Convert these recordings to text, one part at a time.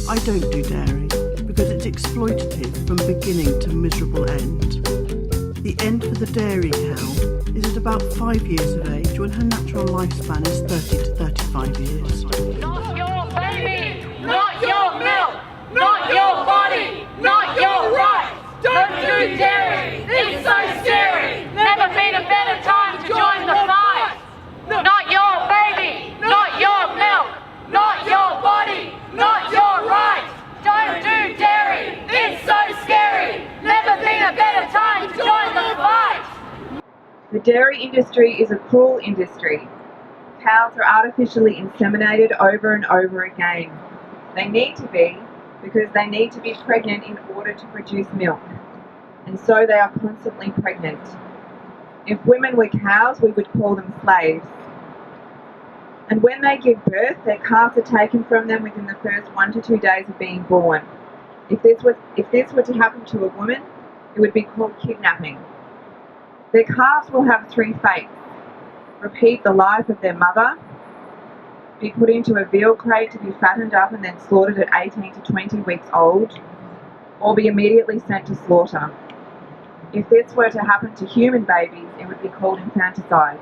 I don't do dairy because it's exploitative from beginning to miserable end. The end for the dairy cow is at about 5 years of age when her natural lifespan is 30 to 35 years. Not your baby, not your milk, not your body, not your rights. Don't do dairy, it's so scary. Never been a better time to join the fight. Not your baby, not your milk, not your body, not your rights. Don't do dairy, it's so scary. Never been a better time to join the fight. The dairy industry is a cruel industry. Cows are artificially inseminated over and over again. They need to be because they need to be pregnant in order to produce milk. And so they are constantly pregnant. If women were cows, we would call them slaves. And when they give birth, their calves are taken from them within the first 1 to 2 days of being born. If this were to happen to a woman, it would be called kidnapping. Their calves will have 3 fates: repeat the life of their mother, be put into a veal crate to be fattened up and then slaughtered at 18 to 20 weeks old, or be immediately sent to slaughter. If this were to happen to human babies, it would be called infanticide.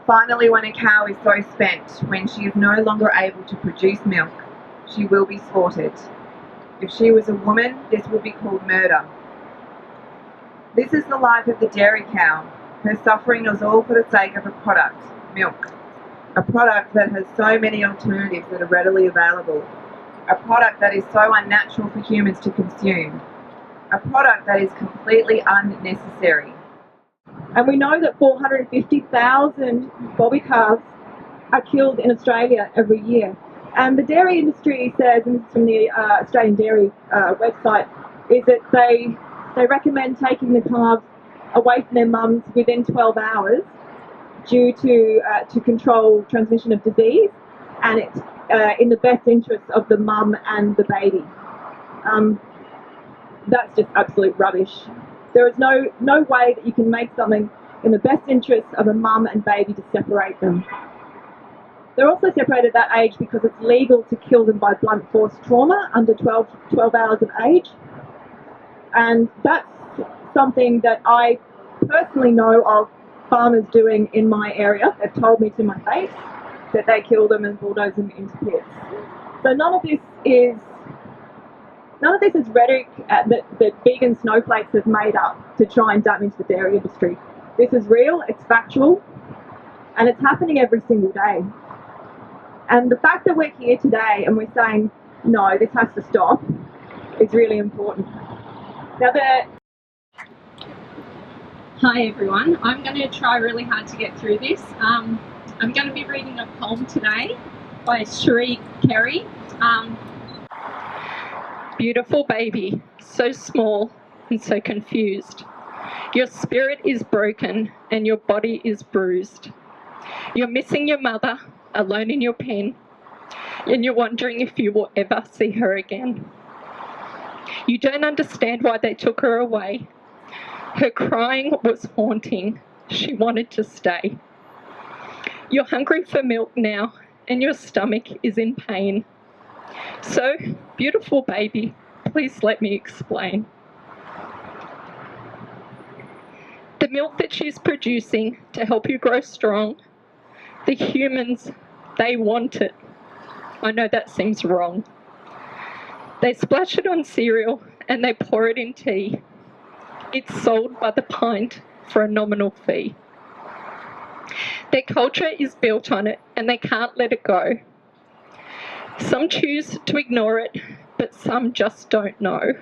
Finally, when a cow is so spent, when she is no longer able to produce milk, she will be slaughtered. If she was a woman, this would be called murder. This is the life of the dairy cow. Her suffering is all for the sake of a product, milk. A product that has so many alternatives that are readily available. A product that is so unnatural for humans to consume. A product that is completely unnecessary. And we know that 450,000 bobby calves are killed in Australia every year. And the dairy industry says, and this is from the Australian Dairy website, is that they recommend taking the calves away from their mums within 12 hours due to control transmission of disease, and it's in the best interests of the mum and the baby. That's just absolute rubbish. There is no way that you can make something in the best interests of a mum and baby to separate them. They're also separated at that age because it's legal to kill them by blunt force trauma under 12 hours of age. And that's something that I personally know of farmers doing in my area. They've told me to my face that they kill them and bulldoze them into pits. So none of this is rhetoric that vegan snowflakes have made up to try and damage the dairy industry. This is real, it's factual, and it's happening every single day. And the fact that we're here today and we're saying, no, this has to stop, is really important. Now, Hi everyone, I'm going to try really hard to get through this. I'm going to be reading a poem today by Cherie Carey. Beautiful baby, so small and so confused. Your spirit is broken and your body is bruised. You're missing your mother, alone in your pen, and you're wondering if you will ever see her again. You don't understand why they took her away. Her crying was haunting. She wanted to stay. You're hungry for milk now, and your stomach is in pain. So, beautiful baby, please let me explain. The milk that she's producing to help you grow strong, the humans, they want it. I know that seems wrong. They splash it on cereal and they pour it in tea. It's sold by the pint for a nominal fee. Their culture is built on it and they can't let it go. Some choose to ignore it, but some just don't know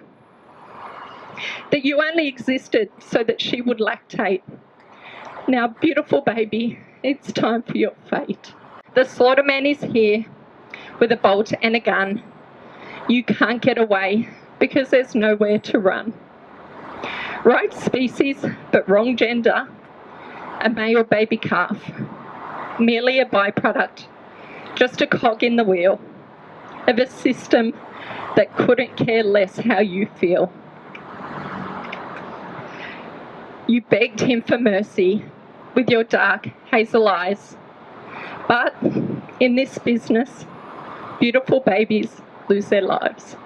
that you only existed so that she would lactate. Now, beautiful baby, it's time for your fate. The slaughterman is here with a bolt and a gun. You can't get away because there's nowhere to run. Right species, but wrong gender. A male baby calf. Merely a byproduct, just a cog in the wheel of a system that couldn't care less how you feel. You begged him for mercy with your dark hazel eyes. But in this business, beautiful babies, lose their lives.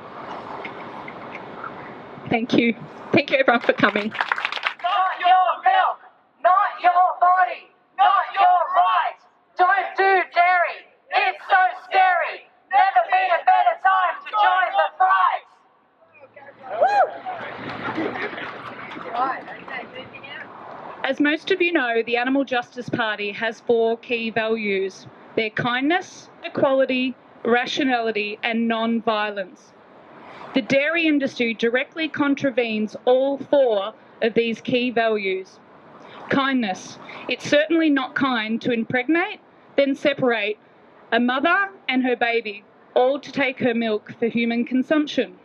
Thank you. Thank you everyone for coming. Not your milk, not your body, not your right. Don't do dairy. It's so scary. Never been a better time to join the fight. As most of you know, the Animal Justice Party has 4 key values. They're kindness, equality, rationality, and non-violence. The dairy industry directly contravenes all 4 of these key values. Kindness. It's certainly not kind to impregnate, then separate a mother and her baby, all to take her milk for human consumption.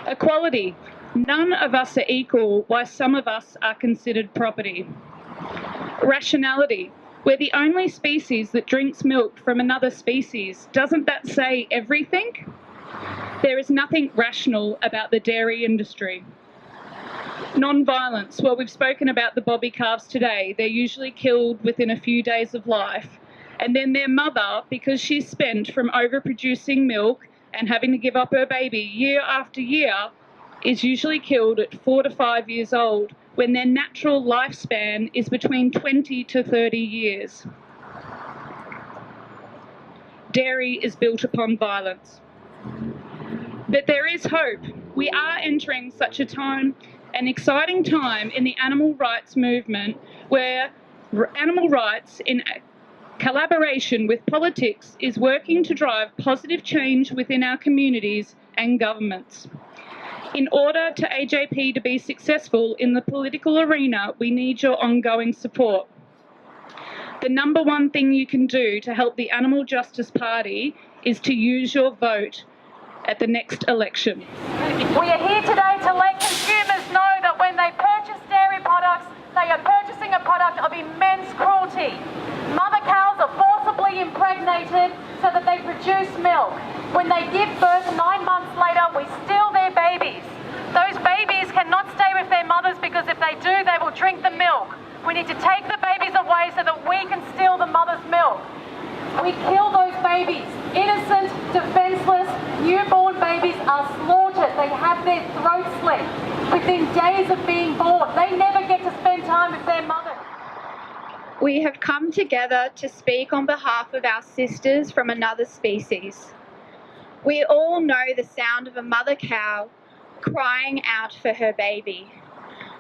Equality. None of us are equal, while some of us are considered property. Rationality. We're the only species that drinks milk from another species. Doesn't that say everything? There is nothing rational about the dairy industry. Non-violence. Well, we've spoken about the bobby calves today. They're usually killed within a few days of life. And then their mother, because she's spent from overproducing milk and having to give up her baby year after year, is usually killed at 4 to 5 years old, when their natural lifespan is between 20 to 30 years. Dairy is built upon violence. But there is hope. We are entering such a time, an exciting time in the animal rights movement, where animal rights in collaboration with politics is working to drive positive change within our communities and governments. In order to AJP to be successful in the political arena, we need your ongoing support. The number one thing you can do to help the Animal Justice Party is to use your vote at the next election. We are here today to let consumers know that when they purchase dairy products, they are purchasing a product of immense cruelty. Mother cows are forcibly impregnated so that they produce milk. When they give birth 9 months later, we steal their babies. Those babies cannot stay with their mothers because if they do, they will drink the milk. We need to take the babies away so that we can steal the mother's milk. We kill those babies. Innocent, defenceless, newborn babies are slaughtered. They have their throats slit within days of being born. They never get to spend time with their mothers. We have come together to speak on behalf of our sisters from another species. We all know the sound of a mother cow crying out for her baby.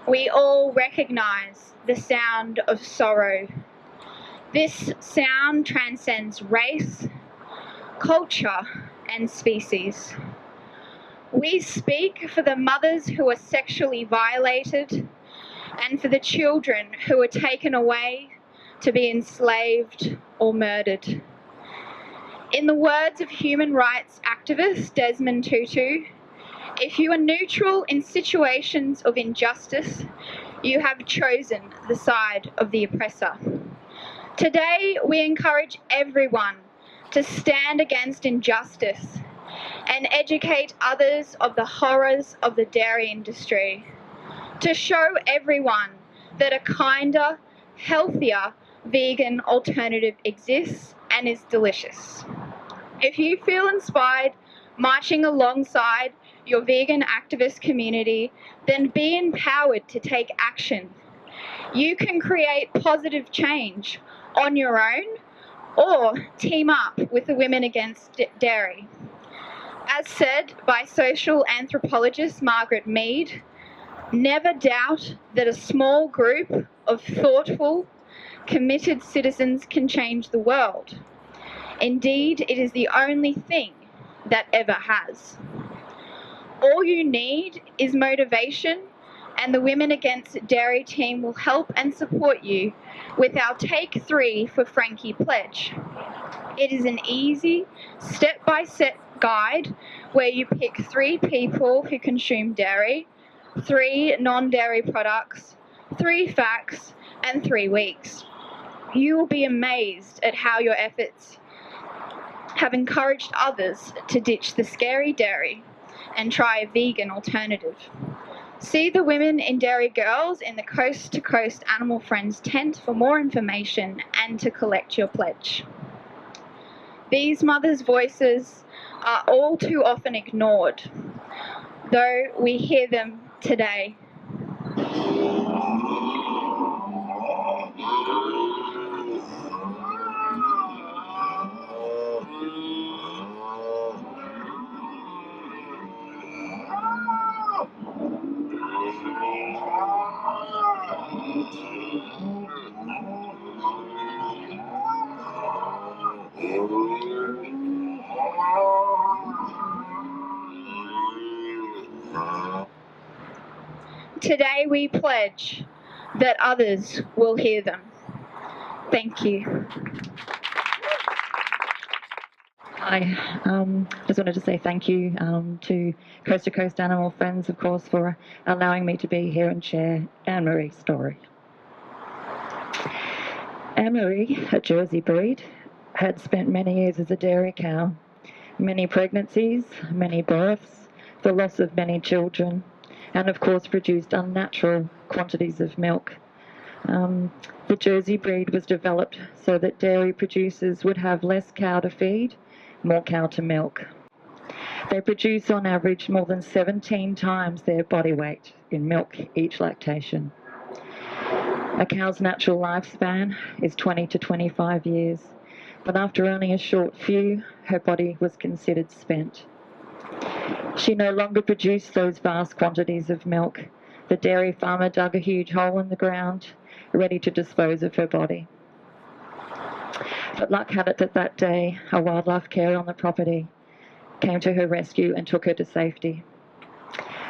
We all recognise the sound of sorrow. This sound transcends race, culture, and species. We speak for the mothers who are sexually violated and for the children who are taken away to be enslaved or murdered. In the words of human rights activist Desmond Tutu, if you are neutral in situations of injustice, you have chosen the side of the oppressor. Today, we encourage everyone to stand against injustice and educate others of the horrors of the dairy industry, to show everyone that a kinder, healthier vegan alternative exists and is delicious. If you feel inspired marching alongside your vegan activist community, then be empowered to take action. You can create positive change on your own or team up with the Women Against Dairy. As said by social anthropologist Margaret Mead, never doubt that a small group of thoughtful, committed citizens can change the world. Indeed, it is the only thing that ever has. All you need is motivation, and the Women Against Dairy team will help and support you with our Take 3 for Frankie pledge. It is an easy, step-by-step guide where you pick 3 people who consume dairy, 3 non-dairy products, 3 facts, and 3 weeks. You will be amazed at how your efforts have encouraged others to ditch the scary dairy and try a vegan alternative. See the Women in Dairy Girls in the Coast to Coast Animal Friends tent for more information and to collect your pledge. These mothers' voices are all too often ignored, though we hear them today. Today we pledge that others will hear them. Thank you. Hi, just wanted to say thank you to Coast to Coast Animal Friends, of course, for allowing me to be here and share Anne-Marie's story. Anne-Marie, a Jersey breed, had spent many years as a dairy cow, many pregnancies, many births, the loss of many children, and of course produced unnatural quantities of milk. The Jersey breed was developed so that dairy producers would have less cow to feed, more cow to milk. They produce on average more than 17 times their body weight in milk each lactation. A cow's natural lifespan is 20 to 25 years, but after only a short few, her body was considered spent. She no longer produced those vast quantities of milk. The dairy farmer dug a huge hole in the ground, ready to dispose of her body. But luck had it that day, a wildlife carer on the property came to her rescue and took her to safety.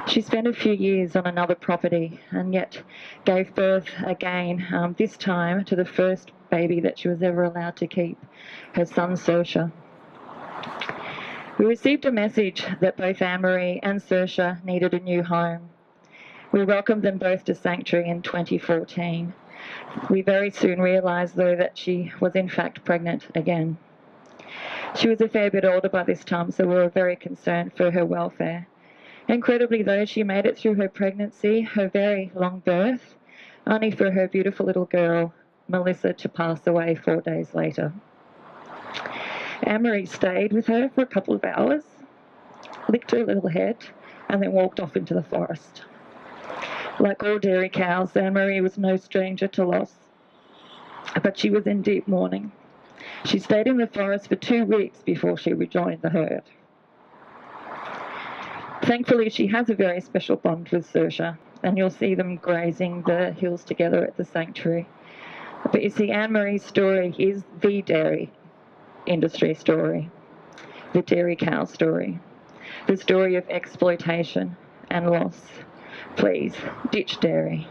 She spent a few years on another property and yet gave birth again, this time to the first baby that she was ever allowed to keep, her son Saoirse. We received a message that both Anne-Marie and Saoirse needed a new home. We welcomed them both to Sanctuary in 2014. We very soon realised, though, that she was in fact pregnant again. She was a fair bit older by this time, so we were very concerned for her welfare. Incredibly, though, she made it through her pregnancy, her very long birth, only for her beautiful little girl, Melissa, to pass away 4 days later. Anne-Marie stayed with her for a couple of hours, licked her little head, and then walked off into the forest. Like all dairy cows, Anne-Marie was no stranger to loss, but she was in deep mourning. She stayed in the forest for 2 weeks before she rejoined the herd. Thankfully, she has a very special bond with Saoirse, and you'll see them grazing the hills together at the sanctuary. But you see, Anne-Marie's story is the dairy industry story, the dairy cow story, the story of exploitation and loss. Please, ditch dairy.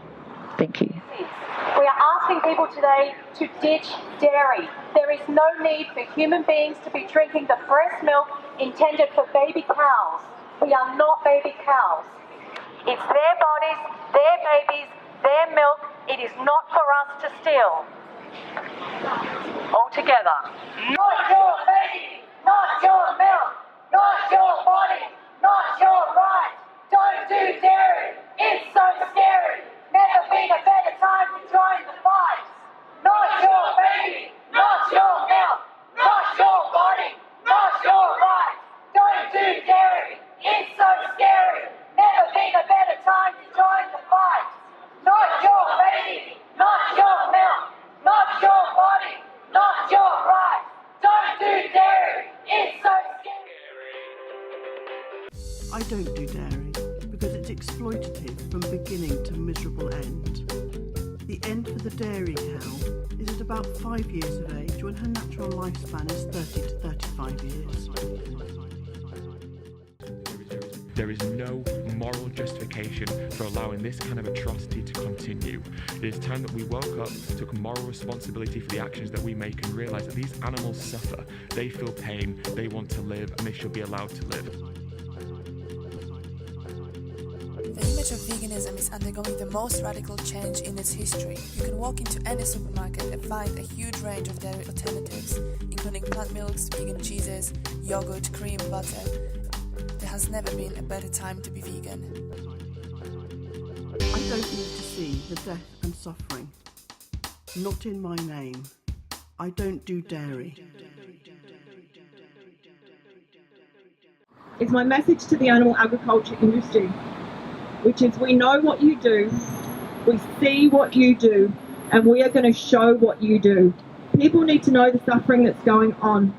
Thank you. We are asking people today to ditch dairy. There is no need for human beings to be drinking the breast milk intended for baby cows. We are not baby cows. It's their bodies, their babies, their milk. It is not for us to steal. All together. Not your baby, not your milk, not your body, not your right. Don't do dairy. It's so scary. Never been a better time to join the fight. Not your baby, not your milk, not your body, not your right. Don't do dairy. It's so scary. Never been a better time to join the fight. Not your baby, not your milk, not your body, not your right. Don't do dairy. It's so scary. I don't do dairy because it's exploitative from beginning to miserable end. The end for the dairy cow is at about 5 years of age when her natural lifespan is 30 to 35 years. There is no moral justification for allowing this kind of atrocity to continue. It is time that we woke up, took moral responsibility for the actions that we make, and realised that these animals suffer. They feel pain, they want to live, and they should be allowed to live. The image of veganism is undergoing the most radical change in its history. You can walk into any supermarket and find a huge range of dairy alternatives, including plant milks, vegan cheeses, yogurt, cream, butter. There has never been a better time to be vegan. I don't need to see the death and suffering. Not in my name. I don't do dairy. is my message to the animal agriculture industry, which is we know what you do, we see what you do, and we are going to show what you do. People need to know the suffering that's going on.